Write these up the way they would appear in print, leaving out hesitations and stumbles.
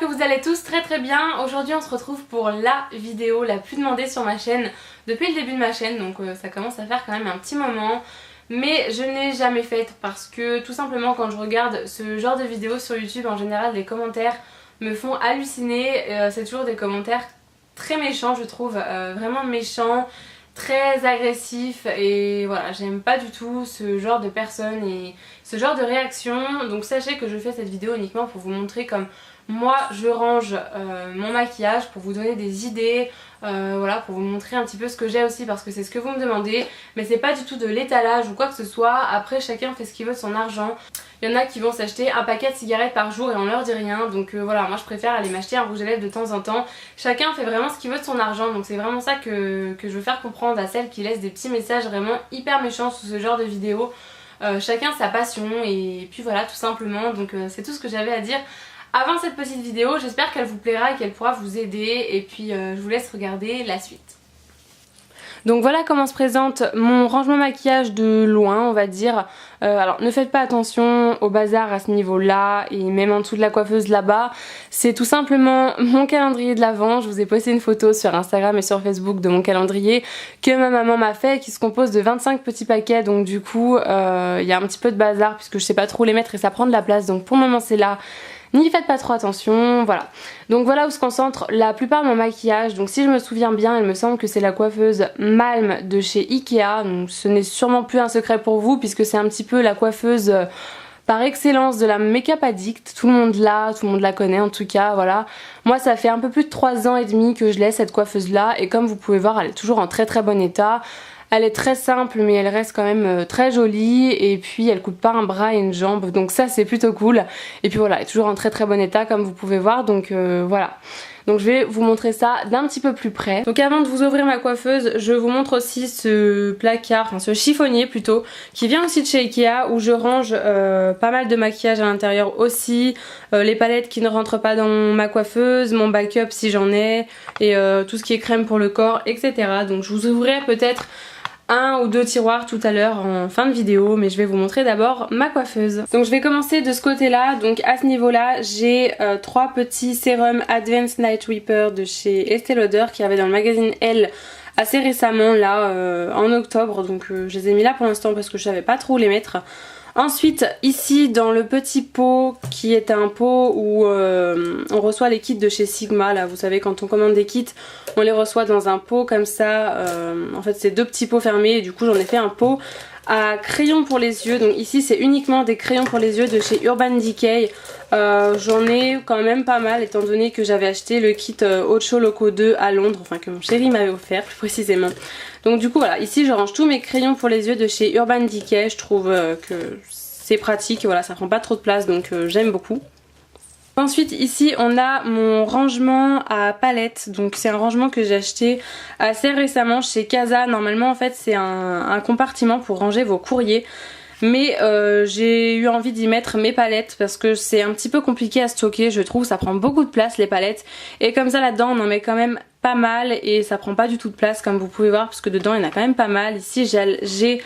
que vous allez tous très bien. Aujourd'hui on se retrouve pour la vidéo la plus demandée sur ma chaîne depuis le début de ma chaîne, donc ça commence à faire quand même un petit moment. Mais je n'ai jamais faite parce que tout simplement quand je regarde ce genre de vidéos sur YouTube, en général les commentaires me font halluciner. C'est toujours des commentaires très méchants, je trouve, vraiment méchants, très agressifs, et voilà, j'aime pas du tout ce genre de personnes et ce genre de réaction. Donc sachez que je fais cette vidéo uniquement pour vous montrer comme moi je range mon maquillage, pour vous donner des idées, voilà, pour vous montrer un petit peu ce que j'ai aussi, parce que c'est ce que vous me demandez. Mais c'est pas du tout de l'étalage ou quoi que ce soit. Après chacun fait ce qu'il veut de son argent. Il y en a qui vont s'acheter un paquet de cigarettes par jour et on leur dit rien. Donc voilà, moi je préfère aller m'acheter un rouge à lèvres de temps en temps. Chacun fait vraiment ce qu'il veut de son argent. Donc c'est vraiment ça que je veux faire comprendre à celles qui laissent des petits messages vraiment hyper méchants sous ce genre de vidéo. Chacun sa passion, et puis voilà, tout simplement. Donc c'est tout ce que j'avais à dire avant cette petite vidéo. J'espère qu'elle vous plaira et qu'elle pourra vous aider, et puis je vous laisse regarder la suite. Donc voilà comment se présente mon rangement maquillage de loin, on va dire. Alors ne faites pas attention au bazar à ce niveau là, et même en dessous de la coiffeuse là-bas. C'est tout simplement mon calendrier de l'Avent. Je vous ai posté une photo sur Instagram et sur Facebook de mon calendrier que ma maman m'a fait, qui se compose de 25 petits paquets. Donc du coup il y a un petit peu de bazar puisque je sais pas trop les mettre et ça prend de la place. Donc pour le moment c'est là. N'y faites pas trop attention, voilà. Donc voilà où se concentre la plupart de mon maquillage. Donc si je me souviens bien, il me semble que c'est la coiffeuse Malm de chez Ikea. Donc ce n'est sûrement plus un secret pour vous puisque c'est un petit peu la coiffeuse par excellence de la make-up addict. Tout le monde l'a, tout le monde la connaît en tout cas, voilà. Moi ça fait un peu plus de 3 ans et demi que je laisse cette coiffeuse là, et comme vous pouvez voir elle est toujours en très bon état. Elle est très simple mais elle reste quand même très jolie, et puis elle coupe pas un bras et une jambe, donc ça c'est plutôt cool. Et puis voilà, elle est toujours en très bon état comme vous pouvez voir, donc voilà. Donc je vais vous montrer ça d'un petit peu plus près. Donc avant de vous ouvrir ma coiffeuse, je vous montre aussi ce placard, enfin ce chiffonnier plutôt, qui vient aussi de chez Ikea, où je range pas mal de maquillage à l'intérieur aussi, les palettes qui ne rentrent pas dans ma coiffeuse, mon backup si j'en ai, et tout ce qui est crème pour le corps, etc. Donc je vous ouvrirai peut-être un ou deux tiroirs tout à l'heure en fin de vidéo, mais je vais vous montrer d'abord ma coiffeuse. Donc je vais commencer de ce côté là. Donc à ce niveau là j'ai 3 petits sérums Advanced Night Repair de chez Estée Lauder qui avait dans le magazine Elle assez récemment là en octobre. Donc je les ai mis là pour l'instant parce que je savais pas trop où les mettre. Ensuite ici dans le petit pot qui est un pot où on reçoit les kits de chez Sigma, là vous savez quand on commande des kits on les reçoit dans un pot comme ça, en fait c'est 2 petits pots fermés, et du coup j'en ai fait un pot à crayons pour les yeux. Donc ici c'est uniquement des crayons pour les yeux de chez Urban Decay. J'en ai quand même pas mal étant donné que j'avais acheté le kit Ocho Loco 2 à Londres, enfin que mon chéri m'avait offert plus précisément. Donc du coup voilà, ici je range tous mes crayons pour les yeux de chez Urban Decay. Je trouve que c'est pratique, voilà, ça prend pas trop de place, donc j'aime beaucoup. Ensuite ici on a mon rangement à palettes, donc c'est un rangement que j'ai acheté assez récemment chez Casa. Normalement en fait c'est un compartiment pour ranger vos courriers, mais j'ai eu envie d'y mettre mes palettes parce que c'est un petit peu compliqué à stocker, je trouve, ça prend beaucoup de place les palettes, et comme ça là-dedans on en met quand même pas mal et ça prend pas du tout de place comme vous pouvez voir, parce que dedans il y en a quand même pas mal. Ici j'ai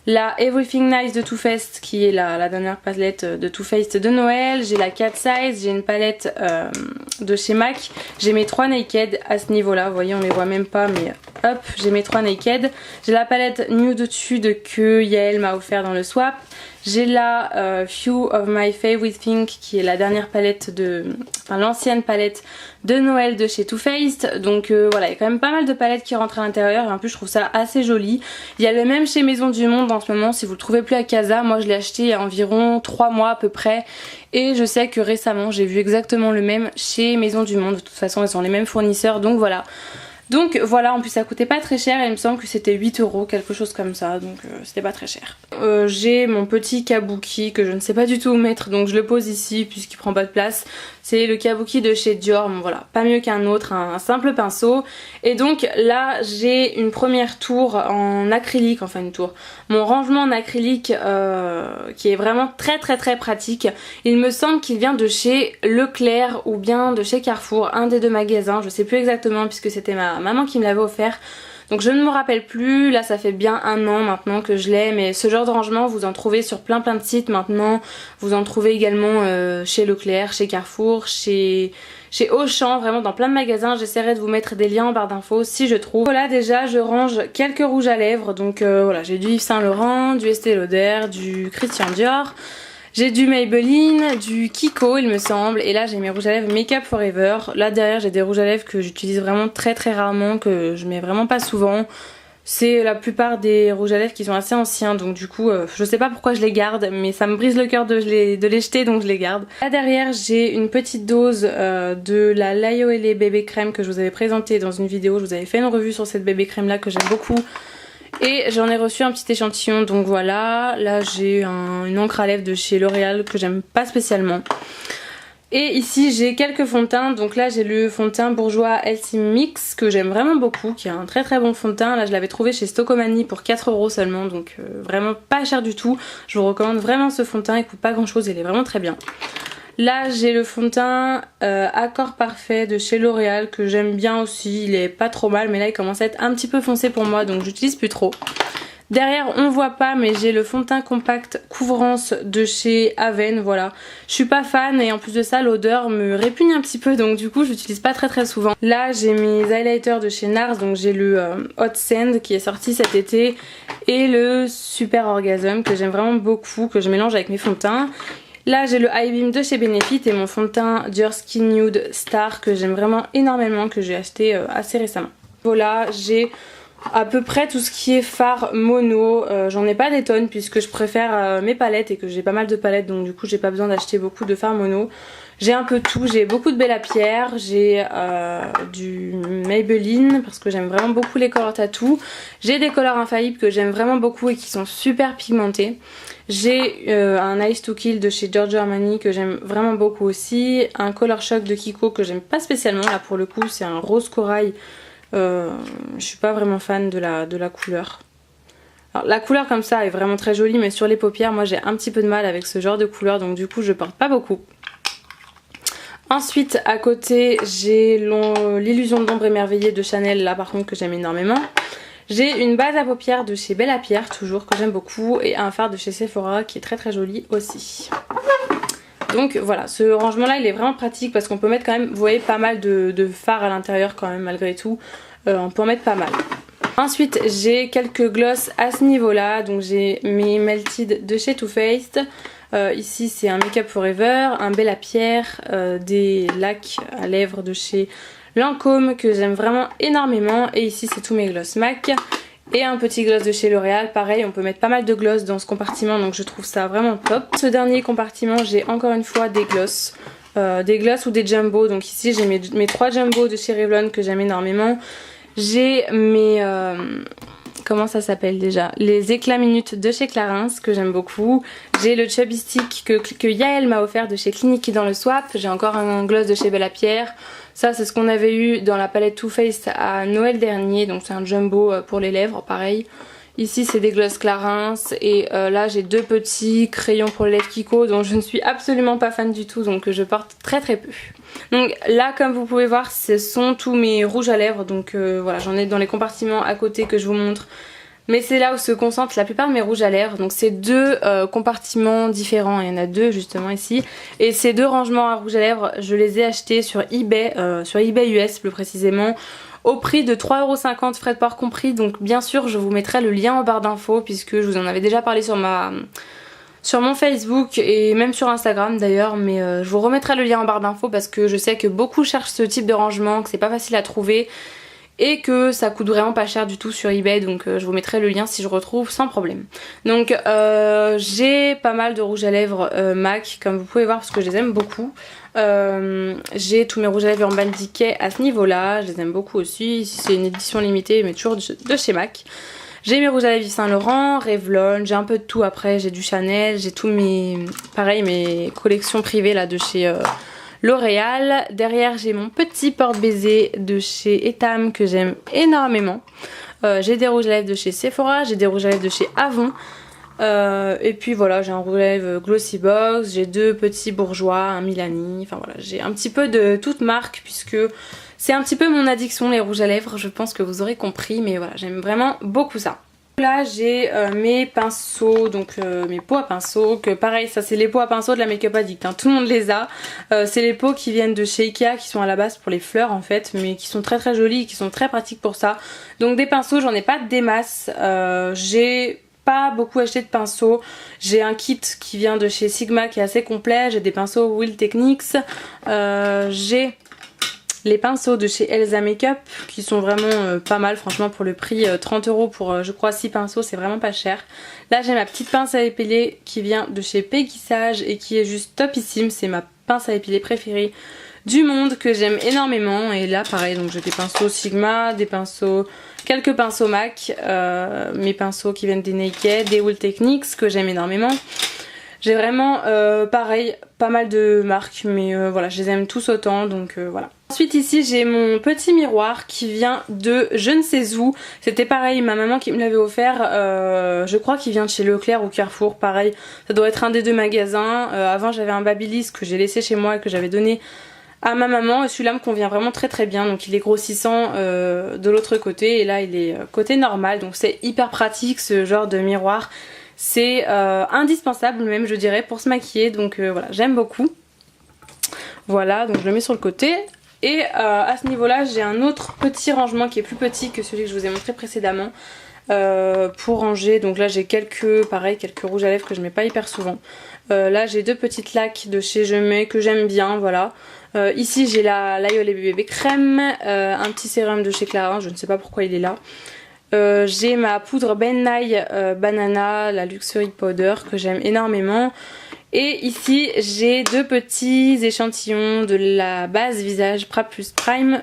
la Everything Nice de Too Faced qui est la dernière palette de Too Faced de Noël. J'ai la Cat Size, j'ai une palette de chez MAC. J'ai mes 3 Naked à ce niveau là, vous voyez on les voit même pas, mais hop, j'ai mes 3 Naked. J'ai la palette Nude Tude que Yael m'a offert dans le swap. J'ai la Few of My Favorite Pink qui est la dernière palette enfin l'ancienne palette de Noël de chez Too Faced. Donc voilà, il y a quand même pas mal de palettes qui rentrent à l'intérieur, et en plus je trouve ça assez joli. Il y a le même chez Maison du Monde en ce moment, si vous le trouvez plus à Casa. Moi je l'ai acheté il y a environ 3 mois à peu près, et je sais que récemment j'ai vu exactement le même chez Maison du Monde. De toute façon ils sont les mêmes fournisseurs, donc voilà. Donc voilà, en plus ça coûtait pas très cher, et il me semble que c'était 8 €, quelque chose comme ça, donc c'était pas très cher. J'ai mon petit kabuki que je ne sais pas du tout où mettre, donc je le pose ici puisqu'il prend pas de place. C'est le kabuki de chez Dior, bon, voilà, pas mieux qu'un autre, un simple pinceau. Et donc là j'ai une première tour en acrylique, enfin une tour, mon rangement en acrylique qui est vraiment très pratique. Il me semble qu'il vient de chez Leclerc ou bien de chez Carrefour, un des 2 magasins, je sais plus exactement puisque c'était ma maman qui me l'avait offert. Donc je ne me rappelle plus, là ça fait bien 1 an maintenant que je l'ai, mais ce genre de rangement vous en trouvez sur plein de sites maintenant. Vous en trouvez également chez Leclerc, chez Carrefour, chez Auchan, vraiment dans plein de magasins. J'essaierai de vous mettre des liens en barre d'infos si je trouve. Voilà, déjà je range quelques rouges à lèvres, donc voilà, j'ai du Yves Saint Laurent, du Estée Lauder, du Christian Dior. J'ai du Maybelline, du Kiko il me semble, et là j'ai mes rouges à lèvres Make Up Forever. Là derrière j'ai des rouges à lèvres que j'utilise vraiment très rarement, que je mets vraiment pas souvent. C'est la plupart des rouges à lèvres qui sont assez anciens, donc du coup je sais pas pourquoi je les garde, mais ça me brise le cœur de les jeter, donc je les garde. Là derrière j'ai une petite dose de la Layoele bébé crème que je vous avais présentée dans une vidéo. Je vous avais fait une revue sur cette bébé crème là que j'aime beaucoup. Et j'en ai reçu un petit échantillon, donc voilà. Là j'ai une encre à lèvres de chez L'Oréal que j'aime pas spécialement. Et ici j'ai quelques fonds de teint, donc là j'ai le fond de teint Bourjois Healthy Mix que j'aime vraiment beaucoup, qui est un très bon fond de teint. Là je l'avais trouvé chez Stocomanie pour 4 € seulement, donc vraiment pas cher du tout. Je vous recommande vraiment ce fond de teint, il coûte pas grand chose, il est vraiment très bien. Là j'ai le fond de teint Accord Parfait de chez L'Oréal que j'aime bien aussi, il est pas trop mal, mais là il commence à être un petit peu foncé pour moi, donc j'utilise plus trop. Derrière on voit pas, mais j'ai le fond de teint compact Couvrance de chez Aven, voilà. Je suis pas fan et en plus de ça l'odeur me répugne un petit peu, donc du coup j'utilise pas très souvent. Là j'ai mes highlighters de chez NARS, donc j'ai le Hot Sand qui est sorti cet été et le Super Orgasm que j'aime vraiment beaucoup, que je mélange avec mes fonds de teint. Là j'ai le High Beam de chez Benefit et mon fond de teint Dior Skin Nude Star que j'aime vraiment énormément, que j'ai acheté assez récemment. Voilà, j'ai à peu près tout ce qui est fard mono. J'en ai pas des tonnes puisque je préfère mes palettes et que j'ai pas mal de palettes, donc du coup j'ai pas besoin d'acheter beaucoup de fard mono. J'ai un peu tout, j'ai beaucoup de Bella Pierre, j'ai du Maybelline parce que j'aime vraiment beaucoup les colors tattoo. J'ai des colors infaillibles que j'aime vraiment beaucoup et qui sont super pigmentés. J'ai un Ice to Kill de chez Giorgio Armani que j'aime vraiment beaucoup aussi. Un Color Shock de Kiko que j'aime pas spécialement, là pour le coup c'est un rose corail. Je suis pas vraiment fan de la couleur. Alors la couleur comme ça est vraiment très jolie, mais sur les paupières moi j'ai un petit peu de mal avec ce genre de couleur, donc du coup je porte pas beaucoup. Ensuite à côté j'ai l'illusion d'ombre émerveillée de Chanel, là par contre que j'aime énormément. J'ai une base à paupières de chez Bella Pierre toujours que j'aime beaucoup, et un fard de chez Sephora qui est très joli aussi. Donc voilà, ce rangement là il est vraiment pratique parce qu'on peut mettre quand même, vous voyez, pas mal de fards à l'intérieur quand même malgré tout. On peut en mettre pas mal. Ensuite j'ai quelques glosses à ce niveau là, donc j'ai mes Melted de chez Too Faced. Ici c'est un Make Up Forever, un Bella Pierre, des lacs à lèvres de chez Lancôme que j'aime vraiment énormément, et ici c'est tous mes gloss MAC. Et un petit gloss de chez L'Oréal, pareil on peut mettre pas mal de gloss dans ce compartiment, donc je trouve ça vraiment top. Ce dernier compartiment j'ai encore une fois des gloss ou des jumbo, donc ici j'ai mes 3 jumbo de chez Revlon que j'aime énormément. J'ai mes... comment ça s'appelle déjà, les éclats minutes de chez Clarins que j'aime beaucoup. J'ai le Chubby Stick que Yael m'a offert de chez Clinique dans le Swap. J'ai encore un gloss de chez Bella Pierre. Ça c'est ce qu'on avait eu dans la palette Too Faced à Noël dernier, donc c'est un jumbo pour les lèvres pareil. Ici c'est des gloss Clarins, et là j'ai 2 petits crayons pour les lèvres Kiko dont je ne suis absolument pas fan du tout, donc je porte très peu. Donc là comme vous pouvez voir ce sont tous mes rouges à lèvres, donc voilà, j'en ai dans les compartiments à côté que je vous montre. Mais c'est là où se concentrent la plupart de mes rouges à lèvres. Donc c'est 2 compartiments différents, il y en a 2 justement ici. Et ces 2 rangements à rouges à lèvres je les ai achetés sur eBay US plus précisément, au prix de 3,50 €, frais de port compris. Donc bien sûr je vous mettrai le lien en barre d'infos puisque je vous en avais déjà parlé sur mon Facebook et même sur Instagram d'ailleurs, mais je vous remettrai le lien en barre d'infos parce que je sais que beaucoup cherchent ce type de rangement, que c'est pas facile à trouver et que ça coûte vraiment pas cher du tout sur eBay, donc je vous mettrai le lien si je retrouve sans problème. Donc j'ai pas mal de rouges à lèvres MAC comme vous pouvez voir parce que je les aime beaucoup. J'ai tous mes rouges à lèvres Urban Decay à ce niveau là, je les aime beaucoup aussi. Ici c'est une édition limitée mais toujours de chez MAC. J'ai mes rouges à lèvres Yves Saint Laurent, Revlon, j'ai un peu de tout après, j'ai du Chanel, j'ai tous mes collections privées là de chez L'Oréal. Derrière j'ai mon petit porte-baiser de chez Etam que j'aime énormément. J'ai des rouges à lèvres de chez Sephora, j'ai des rouges à lèvres de chez Avon. Et puis voilà, j'ai un rouge à lèvres Glossy Box, j'ai 2 petits bourgeois, un Milani, enfin voilà, j'ai un petit peu de toute marque puisque c'est un petit peu mon addiction les rouges à lèvres, je pense que vous aurez compris, mais voilà, j'aime vraiment beaucoup ça. Là j'ai mes pinceaux, donc mes pots à pinceaux, que pareil ça c'est les pots à pinceaux de la Make Up Addict, hein. Tout le monde les a. C'est les pots qui viennent de chez Ikea, qui sont à la base pour les fleurs en fait, mais qui sont très très jolis et qui sont très pratiques pour ça. Donc des pinceaux, j'en ai pas des masses, j'ai pas beaucoup acheté de pinceaux. J'ai un kit qui vient de chez Sigma qui est assez complet, j'ai des pinceaux Wheel Techniques, j'ai les pinceaux de chez Elsa Makeup qui sont vraiment pas mal franchement pour le prix, 30 € pour je crois 6 pinceaux, c'est vraiment pas cher. Là j'ai ma petite pince à épiler qui vient de chez Peggy Sage et qui est juste topissime, c'est ma pince à épiler préférée du monde que j'aime énormément. Et là pareil, donc j'ai des pinceaux Sigma, des pinceaux, quelques pinceaux MAC, mes pinceaux qui viennent des Naked, des Wheel Techniques que j'aime énormément. J'ai vraiment pareil pas mal de marques, mais voilà, je les aime tous autant, donc voilà. Ensuite ici j'ai mon petit miroir qui vient de je ne sais où. C'était pareil, ma maman qui me l'avait offert, je crois qu'il vient de chez Leclerc ou Carrefour, pareil. Ça doit être un des 2 magasins. Avant j'avais un Babyliss que j'ai laissé chez moi et que j'avais donné à ma maman. Et celui-là me convient vraiment très très bien, donc il est grossissant de l'autre côté et là il est côté normal. Donc c'est hyper pratique ce genre de miroir. C'est indispensable même je dirais pour se maquiller, donc voilà, j'aime beaucoup. Voilà, donc je le mets sur le côté. Et à ce niveau là j'ai un autre petit rangement qui est plus petit que celui que je vous ai montré précédemment pour ranger. Donc là j'ai quelques rouges à lèvres que je mets pas hyper souvent. Là j'ai 2 petites lacs de chez Je Mets que j'aime bien, voilà. Ici j'ai l'Aiole Bébé Crème, un petit sérum de chez Clarins, je ne sais pas pourquoi il est là. J'ai ma poudre Ben Nye Banana, la Luxury Powder que j'aime énormément. Et ici j'ai 2 petits échantillons de la base visage Prep Plus Prime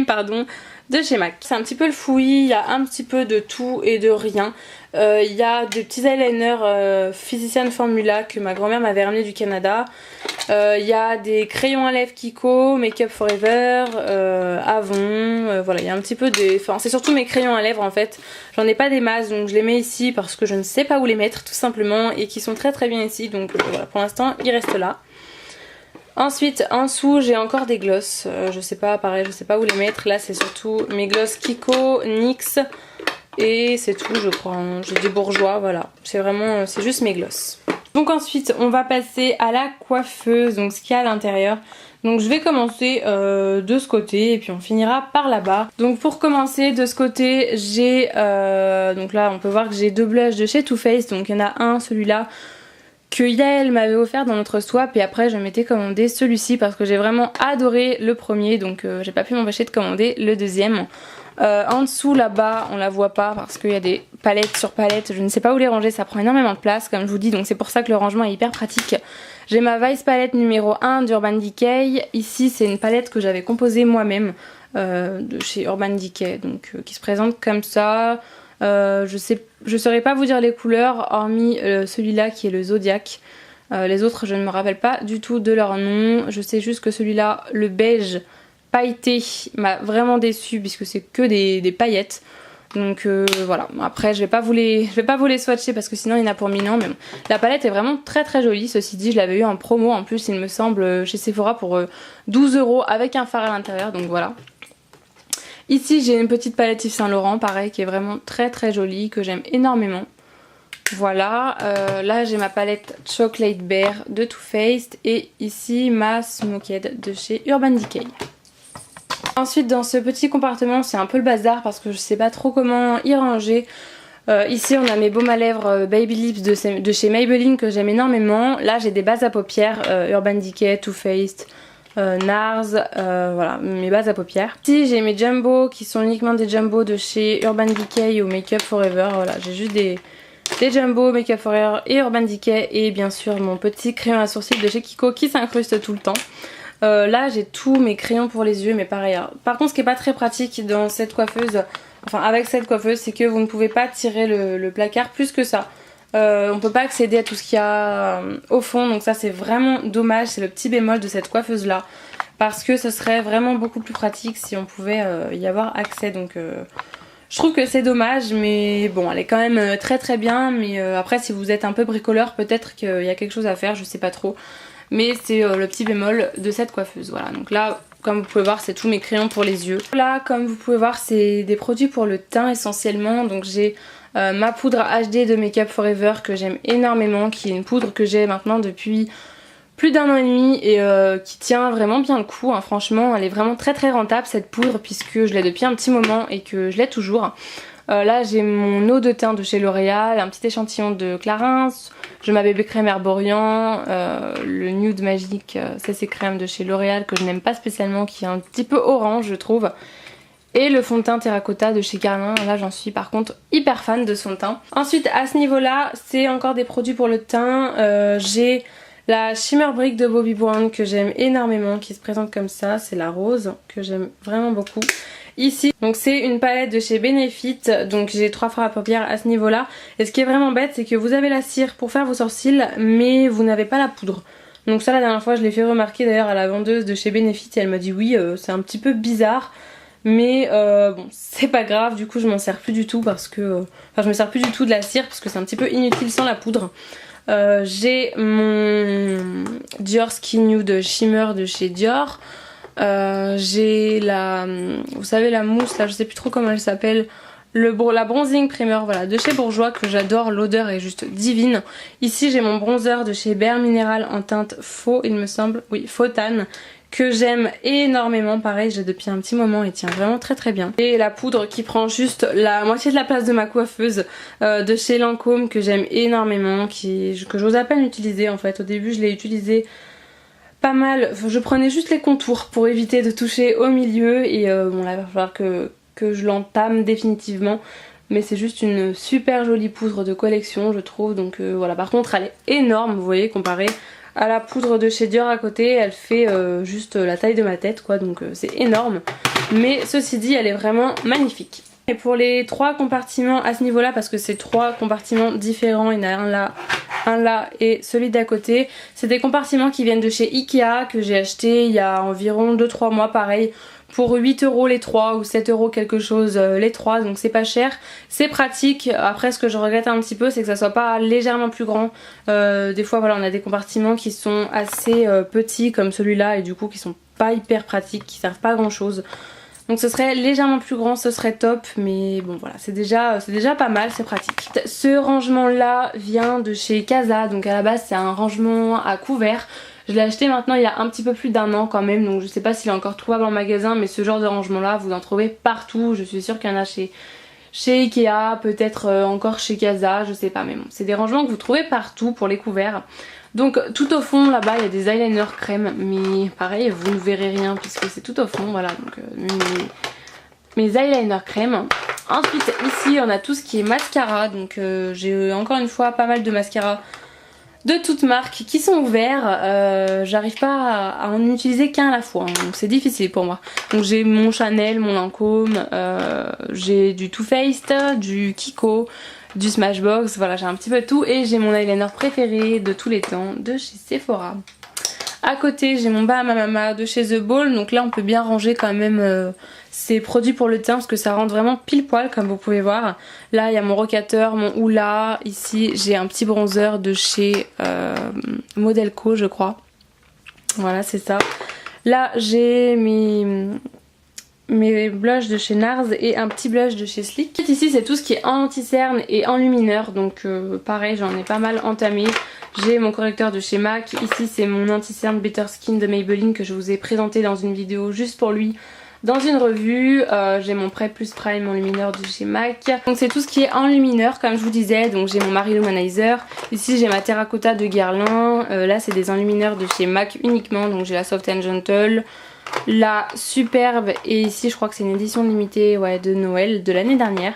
pardon, de chez MAC. C'est un petit peu le fouillis, il y a un petit peu de tout et de rien. Il y a des petits eyeliners Physician Formula que ma grand-mère m'avait ramené du Canada. Il y a des crayons à lèvres Kiko, Make Up Forever, Avon, voilà, il y a un petit peu des... Enfin, c'est surtout mes crayons à lèvres en fait. J'en ai pas des masses, donc je les mets ici parce que je ne sais pas où les mettre tout simplement et qui sont très très bien ici, donc voilà, pour l'instant ils restent là. Ensuite en dessous j'ai encore des gloss, je sais pas, pareil, je sais pas où les mettre. Là c'est surtout mes gloss Kiko, NYX et c'est tout je crois, hein. J'ai des bourgeois, voilà, c'est vraiment, c'est juste mes gloss. Donc ensuite on va passer à la coiffeuse, donc ce qu'il y a à l'intérieur. Donc je vais commencer de ce côté et puis on finira par là-bas. Donc pour commencer de ce côté j'ai, donc là on peut voir que j'ai 2 blushs de chez Too Faced. Donc il y en a un, celui-là, que Yael m'avait offert dans notre swap et après je m'étais commandé celui-ci parce que j'ai vraiment adoré le premier, donc j'ai pas pu m'empêcher de commander le deuxième. En dessous là-bas on la voit pas parce qu'il y a des palettes sur palettes, je ne sais pas où les ranger, ça prend énormément de place comme je vous dis, donc c'est pour ça que le rangement est hyper pratique. J'ai ma Vice palette numéro 1 d'Urban Decay. Ici c'est une palette que j'avais composée moi-même de chez Urban Decay, donc qui se présente comme ça. Je saurais pas vous dire les couleurs hormis celui-là qui est le Zodiac. Les autres je ne me rappelle pas du tout de leur nom. Je sais juste que celui-là, le beige pailleté, m'a vraiment déçu puisque c'est que des paillettes. Donc voilà, après je vais pas vous les swatcher parce que sinon il y en a pour 1000 ans. Mais bon. La palette est vraiment très très jolie, ceci dit je l'avais eu en promo en plus il me semble chez Sephora pour 12 € avec un fard à l'intérieur, donc voilà. Ici j'ai une petite palette Yves Saint Laurent pareil qui est vraiment très très jolie, que j'aime énormément. Voilà, là j'ai ma palette Chocolate Bear de Too Faced et ici ma Smoked de chez Urban Decay. Ensuite dans ce petit compartiment c'est un peu le bazar parce que je sais pas trop comment y ranger. Ici on a mes baumes à lèvres Baby Lips de chez Maybelline que j'aime énormément. Là j'ai des bases à paupières Urban Decay, Too Faced, NARS, voilà mes bases à paupières. Ici j'ai mes Jumbo qui sont uniquement des Jumbo de chez Urban Decay ou Make Up Forever. Voilà, j'ai juste des Jumbo, Make Up Forever et Urban Decay et bien sûr mon petit crayon à sourcils de chez Kiko qui s'incruste tout le temps. Là j'ai tous mes crayons pour les yeux mais pareil. Alors, par contre ce qui est pas très pratique dans cette coiffeuse, enfin avec cette coiffeuse, c'est que vous ne pouvez pas tirer le placard plus que ça. On peut pas accéder à tout ce qu'il y a au fond, donc ça c'est vraiment dommage, c'est le petit bémol de cette coiffeuse là. Parce que ce serait vraiment beaucoup plus pratique si on pouvait y avoir accès, donc Je trouve que c'est dommage, mais bon, elle est quand même très très bien. Mais après, si vous êtes un peu bricoleur, peut-être qu'il y a quelque chose à faire, je sais pas trop. Mais c'est le petit bémol de cette coiffeuse. Voilà, donc là, comme vous pouvez voir, c'est tous mes crayons pour les yeux. Là, comme vous pouvez voir, c'est des produits pour le teint essentiellement. Donc j'ai ma poudre HD de Make Up Forever que j'aime énormément, qui est une poudre que j'ai maintenant depuis plus d'1 an et demi et qui tient vraiment bien le coup, hein. Franchement elle est vraiment très très rentable cette poudre puisque je l'ai depuis un petit moment et que je l'ai toujours. Là j'ai mon eau de teint de chez L'Oréal, un petit échantillon de Clarins, j'ai ma bébé crème Herborian, le Nude Magique CC crème de chez L'Oréal que je n'aime pas spécialement, qui est un petit peu orange je trouve. Et le fond de teint Terracotta de chez Guerlain, là j'en suis par contre hyper fan de son teint. Ensuite à ce niveau là c'est encore des produits pour le teint, j'ai la Shimmer Brick de Bobbi Brown que j'aime énormément, qui se présente comme ça, c'est la rose que j'aime vraiment beaucoup. Ici, donc c'est une palette de chez Benefit, donc j'ai 3 fards à paupières à ce niveau là. Et ce qui est vraiment bête, c'est que vous avez la cire pour faire vos sourcils, mais vous n'avez pas la poudre. Donc ça la dernière fois je l'ai fait remarquer d'ailleurs à la vendeuse de chez Benefit et elle m'a dit oui c'est un petit peu bizarre. Mais bon c'est pas grave, du coup je m'en sers plus du tout parce que... Enfin je me sers plus du tout de la cire parce que c'est un petit peu inutile sans la poudre. J'ai mon Dior Skin Nude Shimmer de chez Dior. J'ai la... Vous savez la mousse là, je sais plus trop comment elle s'appelle. La bronzing primer voilà, de chez Bourjois que j'adore, l'odeur est juste divine. Ici j'ai mon bronzer de chez Bare Mineral en teinte faux il me semble, oui faux tan, que j'aime énormément, pareil j'ai depuis un petit moment et tient vraiment très très bien. Et la poudre qui prend juste la moitié de la place de ma coiffeuse de chez Lancôme que j'aime énormément, que j'ose à peine utiliser en fait. Au début je l'ai utilisé pas mal, je prenais juste les contours pour éviter de toucher au milieu et bon là il va falloir que je l'entame définitivement. Mais c'est juste une super jolie poudre de collection je trouve, donc voilà. Par contre elle est énorme, vous voyez, comparée à la poudre de chez Dior à côté, elle fait juste la taille de ma tête quoi, donc c'est énorme. Mais ceci dit elle est vraiment magnifique. Et pour les 3 compartiments à ce niveau là, parce que c'est 3 compartiments différents, il y en a un là et celui d'à côté, c'est des compartiments qui viennent de chez Ikea que j'ai acheté il y a environ 2-3 mois pareil, pour 8 € les 3 ou 7 € quelque chose les 3, donc c'est pas cher, c'est pratique. Après ce que je regrette un petit peu c'est que ça soit pas légèrement plus grand. Des fois voilà on a des compartiments qui sont assez petits comme celui-là et du coup qui sont pas hyper pratiques, qui servent pas à grand chose. Donc ce serait légèrement plus grand, ce serait top, mais bon voilà, c'est déjà pas mal, c'est pratique. Ce rangement là vient de chez Casa, donc à la base c'est un rangement à couvert. Je l'ai acheté maintenant il y a un petit peu plus d'1 an quand même, donc je sais pas s'il est encore trouvable en magasin, mais ce genre de rangement là vous en trouvez partout. Je suis sûre qu'il y en a chez Ikea, peut-être encore chez Casa, je sais pas, mais bon c'est des rangements que vous trouvez partout pour les couverts. Donc tout au fond là-bas il y a des eyeliners crème, mais pareil vous ne verrez rien puisque c'est tout au fond, voilà, donc mes eyeliners crème. Ensuite ici on a tout ce qui est mascara, donc j'ai encore une fois pas mal de mascara de toutes marques qui sont ouverts. J'arrive pas à en utiliser qu'un à la fois, hein, donc c'est difficile pour moi. Donc j'ai mon Chanel, mon Lancôme, j'ai du Too Faced, du Kiko, du Smashbox, voilà j'ai un petit peu de tout. Et j'ai mon eyeliner préféré de tous les temps de chez Sephora. À côté j'ai mon Bahama de chez The Ball, donc là on peut bien ranger quand même ces produits pour le teint parce que ça rentre vraiment pile poil comme vous pouvez voir. Là il y a mon rocateur, mon Hoola, ici j'ai un petit bronzer de chez Modelco je crois. Voilà c'est ça. Là j'ai mes blushs de chez NARS et un petit blush de chez Sleek. Ici c'est tout ce qui est anti-cerne et enlumineur, donc pareil j'en ai pas mal entamé. J'ai mon correcteur de chez MAC, ici c'est mon anti-cerne Better Skin de Maybelline que je vous ai présenté dans une vidéo juste pour lui dans une revue. J'ai mon Prep Plus Prime enlumineur de chez MAC. Donc c'est tout ce qui est enlumineur comme je vous disais. Donc j'ai mon Marie Luminizer, ici j'ai ma Terracotta de Guerlain, là c'est des enlumineurs de chez MAC uniquement, donc j'ai la Soft and Gentle, la Superbe et ici je crois que c'est une édition limitée ouais, de Noël de l'année dernière.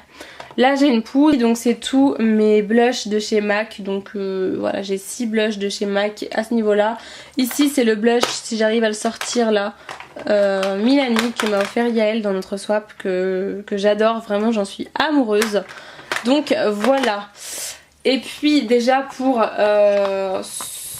Là j'ai une poudre, donc c'est tous mes blushs de chez MAC, donc voilà j'ai 6 blushs de chez MAC à ce niveau là. Ici c'est le blush, si j'arrive à le sortir là, Milani que m'a offert Yael dans notre swap, que j'adore, vraiment j'en suis amoureuse. Donc voilà. Et puis déjà pour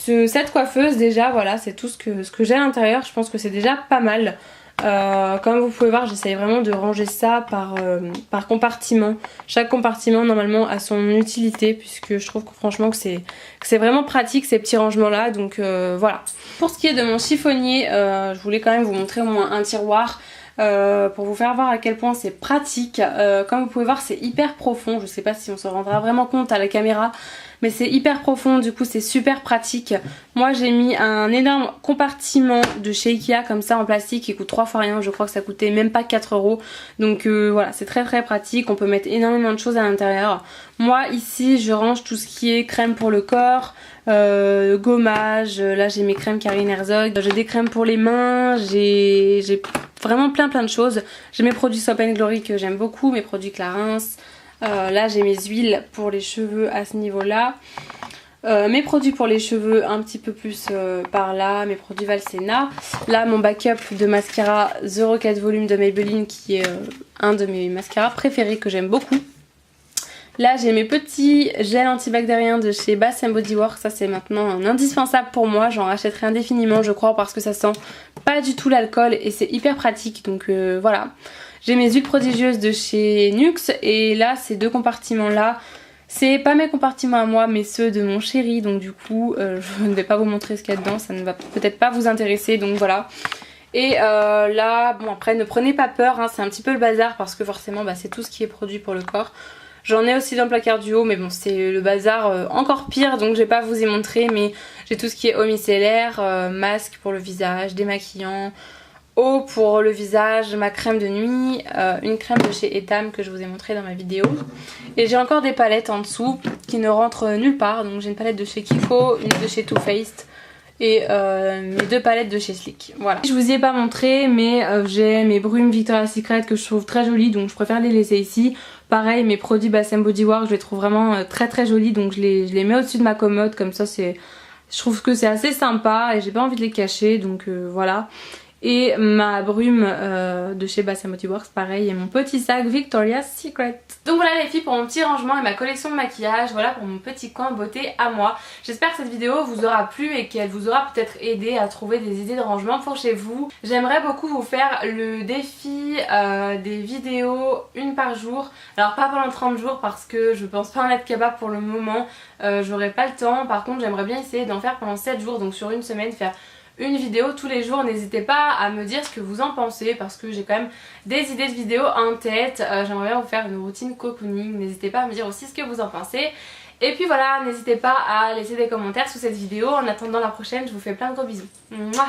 cette coiffeuse déjà voilà c'est tout ce que j'ai à l'intérieur, je pense que c'est déjà pas mal. Comme vous pouvez voir, j'essaye vraiment de ranger ça par compartiment. Chaque compartiment normalement a son utilité, puisque je trouve que franchement que c'est vraiment pratique ces petits rangements là. Donc voilà. Pour ce qui est de mon chiffonnier, je voulais quand même vous montrer au moins un tiroir. Pour vous faire voir à quel point c'est pratique. Comme vous pouvez voir, c'est hyper profond. Je sais pas si on se rendra vraiment compte à la caméra, mais c'est hyper profond, du coup c'est super pratique. Moi j'ai mis un énorme compartiment de chez Ikea comme ça en plastique qui coûte 3 fois rien. Je crois que ça coûtait même pas 4 €. Donc voilà, c'est très très pratique. On peut mettre énormément de choses à l'intérieur. Moi ici je range tout ce qui est crème pour le corps, gommage. Là j'ai mes crèmes Karine Herzog. J'ai des crèmes pour les mains. J'ai vraiment plein de choses. J'ai mes produits Soap & Glory que j'aime beaucoup, mes produits Clarins. Là j'ai mes huiles pour les cheveux à ce niveau là. Mes produits pour les cheveux un petit peu plus par là, mes produits Valsena. Là mon backup de mascara 04 volume de Maybelline qui est un de mes mascaras préférés que j'aime beaucoup. Là j'ai mes petits gels antibactériens de chez Bath Body Works. Ça c'est maintenant un indispensable pour moi. J'en rachèterai indéfiniment je crois parce que ça sent pas du tout l'alcool et c'est hyper pratique. Donc voilà. J'ai mes huiles prodigieuses de chez Nuxe. Et là ces deux compartiments là, c'est pas mes compartiments à moi mais ceux de mon chéri. Donc du coup je ne vais pas vous montrer ce qu'il y a dedans. Ça ne va peut-être pas vous intéresser. Donc voilà. Et là bon après ne prenez pas peur hein, c'est un petit peu le bazar parce que forcément bah, c'est tout ce qui est produit pour le corps. J'en ai aussi dans le placard du haut mais bon c'est le bazar encore pire donc je vais pas vous y montrer. Mais j'ai tout ce qui est eau micellaire, masque pour le visage, démaquillant, eau pour le visage, ma crème de nuit, une crème de chez Etam que je vous ai montré dans ma vidéo. Et j'ai encore des palettes en dessous qui ne rentrent nulle part. Donc j'ai une palette de chez Kiko, une de chez Too Faced et mes deux palettes de chez Sleek. Voilà. Je vous y ai pas montré mais j'ai mes brumes Victoria's Secret que je trouve très jolies donc je préfère les laisser ici. Pareil mes produits Bath Body Works je les trouve vraiment très jolis donc je les mets au-dessus de ma commode comme ça c'est... Je trouve que c'est assez sympa et j'ai pas envie de les cacher donc voilà. Et ma brume de chez Bath Body Works pareil et mon petit sac Victoria's Secret. Donc voilà les filles pour mon petit rangement et ma collection de maquillage. Voilà pour mon petit coin beauté à moi. J'espère que cette vidéo vous aura plu et qu'elle vous aura peut-être aidé à trouver des idées de rangement pour chez vous. J'aimerais beaucoup vous faire le défi des vidéos une par jour. Alors pas pendant 30 jours parce que je pense pas en être capable pour le moment. J'aurai pas le temps. Par contre j'aimerais bien essayer d'en faire pendant 7 jours. Donc sur une semaine faire une vidéo tous les jours. N'hésitez pas à me dire ce que vous en pensez parce que j'ai quand même des idées de vidéos en tête. J'aimerais bien vous faire une routine cocooning. N'hésitez pas à me dire aussi ce que vous en pensez. Et puis voilà, n'hésitez pas à laisser des commentaires sous cette vidéo. En attendant la prochaine, je vous fais plein de gros bisous. Mouah.